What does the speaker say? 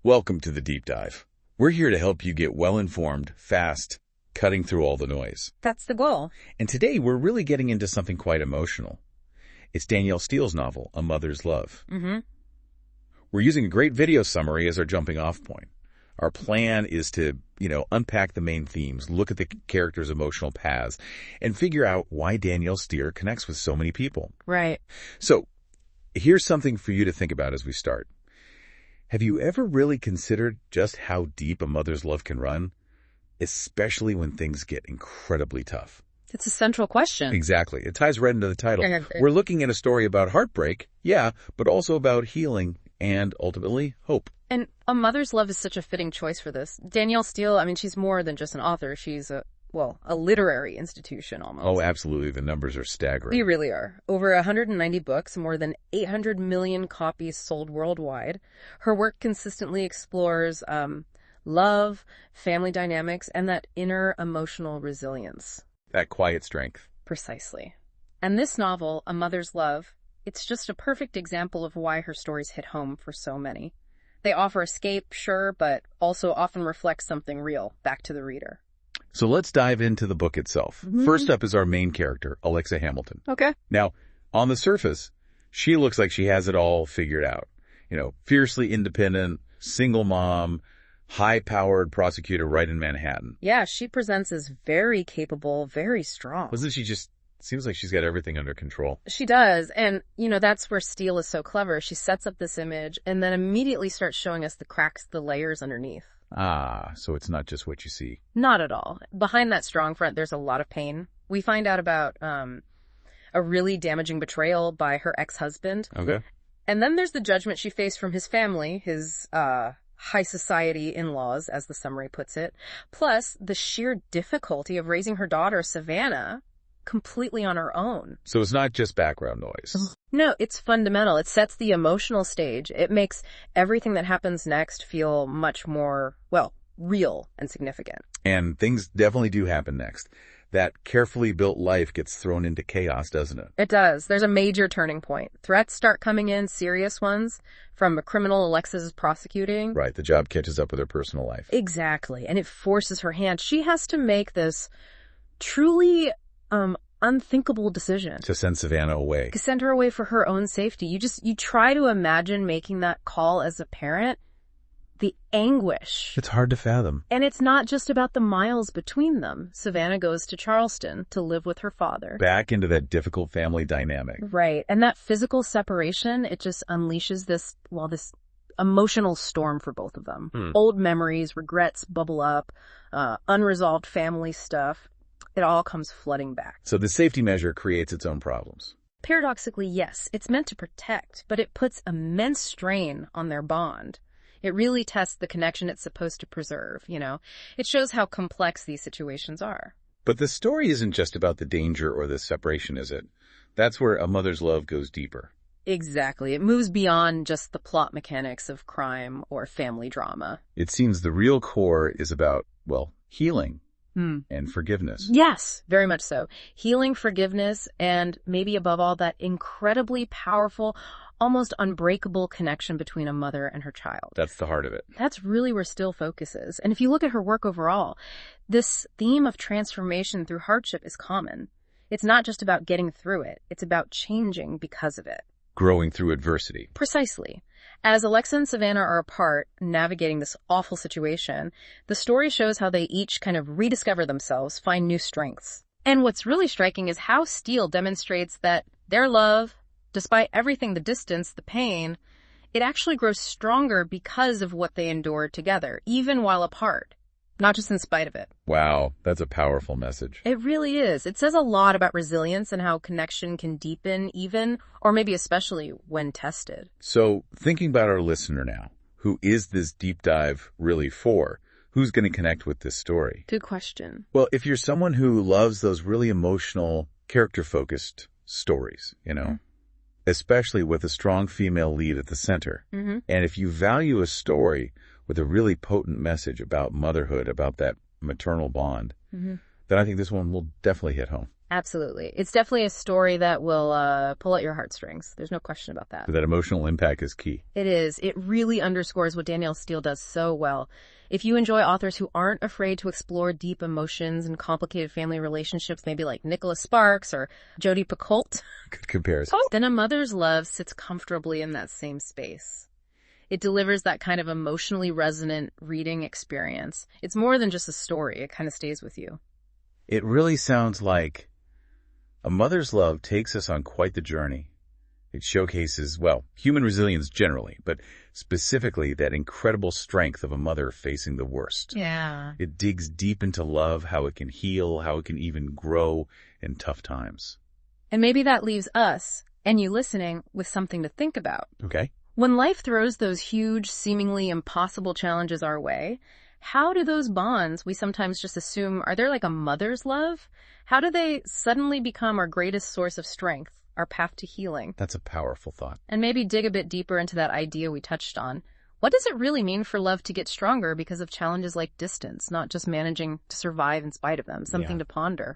Welcome to the Deep Dive. We're here to help you get well-informed, fast, cutting through all the noise. That's the goal. And today we're really getting into something quite emotional. It's Danielle Steele's novel, A Mother's Love. We're using a great video summary as our jumping off point. Our plan is to, unpack the main themes, look at the characters' emotional paths, and figure out why Danielle Steele connects with so many people. Right. So, here's something for you to think about as we start. Have you ever really considered just how deep a mother's love can run, especially when things get incredibly tough? It's a central question. Exactly. It ties right into the title. We're looking at a story about heartbreak, yeah, but also about healing and, ultimately, hope. And A Mother's Love is such a fitting choice for this. Danielle Steele, she's more than just an author. She's a literary institution almost. Oh, absolutely. The numbers are staggering. They really are. Over 190 books, more than 800 million copies sold worldwide. Her work consistently explores love, family dynamics, and that inner emotional resilience. That quiet strength. Precisely. And this novel, A Mother's Love, it's just a perfect example of why her stories hit home for so many. They offer escape, sure, but also often reflect something real back to the reader. So let's dive into the book itself. First up is our main character, Alexa Hamilton. Okay. Now, on the surface, she looks like she has it all figured out. Fiercely independent, single mom, high-powered prosecutor right in Manhattan. Yeah, she presents as very capable, very strong. Wasn't she just... Seems like she's got everything under control. She does. And, that's where Steele is so clever. She sets up this image and then immediately starts showing us the cracks, the layers underneath. Ah, so it's not just what you see. Not at all. Behind that strong front, there's a lot of pain. We find out about a really damaging betrayal by her ex-husband. Okay. And then there's the judgment she faced from his family, his high society in-laws, as the summary puts it. Plus, the sheer difficulty of raising her daughter, Savannah, completely on her own. So it's not just background noise. No, it's fundamental. It sets the emotional stage. It makes everything that happens next feel much more, real and significant. And things definitely do happen next. That carefully built life gets thrown into chaos, doesn't it? It does. There's a major turning point. Threats start coming in, serious ones, from a criminal Alexa's prosecuting. Right, the job catches up with her personal life. Exactly. And it forces her hand. She has to make this truly unthinkable decision. To send Savannah away. To send her away for her own safety. You try to imagine making that call as a parent. The anguish. It's hard to fathom. And it's not just about the miles between them. Savannah goes to Charleston to live with her father. Back into that difficult family dynamic. Right. And that physical separation, it just unleashes this emotional storm for both of them. Old memories, regrets bubble up, unresolved family stuff. It all comes flooding back. So the safety measure creates its own problems. Paradoxically, yes, it's meant to protect, but it puts immense strain on their bond. It really tests the connection it's supposed to preserve, It shows how complex these situations are. But the story isn't just about the danger or the separation, is it? That's where A Mother's Love goes deeper. Exactly. It moves beyond just the plot mechanics of crime or family drama. It seems the real core is about, healing. And forgiveness. Yes, very much so. Healing, forgiveness, and maybe above all, that incredibly powerful, almost unbreakable connection between a mother and her child. That's the heart of it. That's really where Steele focuses. And if you look at her work overall, this theme of transformation through hardship is common. It's not just about getting through it. It's about changing because of it. Growing through adversity. Precisely. As Alexa and Savannah are apart, navigating this awful situation, the story shows how they each kind of rediscover themselves, find new strengths. And what's really striking is how Steele demonstrates that their love, despite everything, the distance, the pain, it actually grows stronger because of what they endured together, even while apart. Not just in spite of it. Wow, that's a powerful message. It really is. It says a lot about resilience and how connection can deepen even, or maybe especially, when tested. So, thinking about our listener now, who is this deep dive really for? Who's going to connect with this story? Good question. Well, if you're someone who loves those really emotional, character-focused stories, especially with a strong female lead at the center, and if you value a story with a really potent message about motherhood, about that maternal bond, then I think this one will definitely hit home. Absolutely. It's definitely a story that will pull at your heartstrings. There's no question about that. So that emotional impact is key. It is. It really underscores what Danielle Steele does so well. If you enjoy authors who aren't afraid to explore deep emotions and complicated family relationships, maybe like Nicholas Sparks or Jodi Picoult, Good comparison. then A Mother's Love sits comfortably in that same space. It delivers that kind of emotionally resonant reading experience. It's more than just a story. It kind of stays with you. It really sounds like A Mother's Love takes us on quite the journey. It showcases, well, human resilience generally, but specifically that incredible strength of a mother facing the worst. Yeah. It digs deep into love, how it can heal, how it can even grow in tough times. And maybe that leaves us, and you listening, with something to think about. Okay? When life throws those huge, seemingly impossible challenges our way, how do those bonds we sometimes just assume, are there like a mother's love? How do they suddenly become our greatest source of strength, our path to healing? That's a powerful thought. And maybe dig a bit deeper into that idea we touched on. What does it really mean for love to get stronger because of challenges like distance, not just managing to survive in spite of them? Something to ponder.